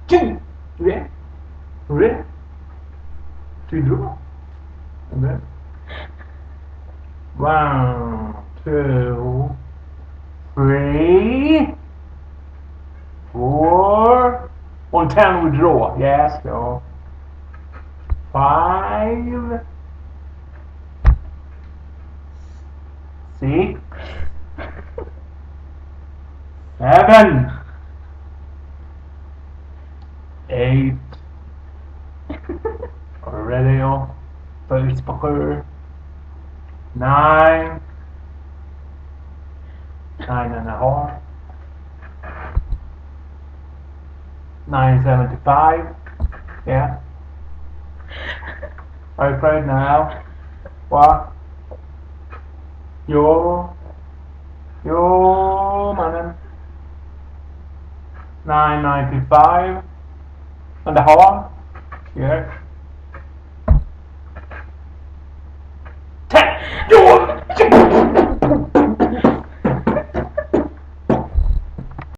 two, three, three, two draw. And then 1, 2, 3, 4. On 10 we draw. Yes, so 5, 6, 7, 8. Ready då? Följs på 7. 9. 9.5. 9.75. Yeah. Are you afraid now? What? Yo, mannen. 9.95. And the half. Yeah. 10. Yo!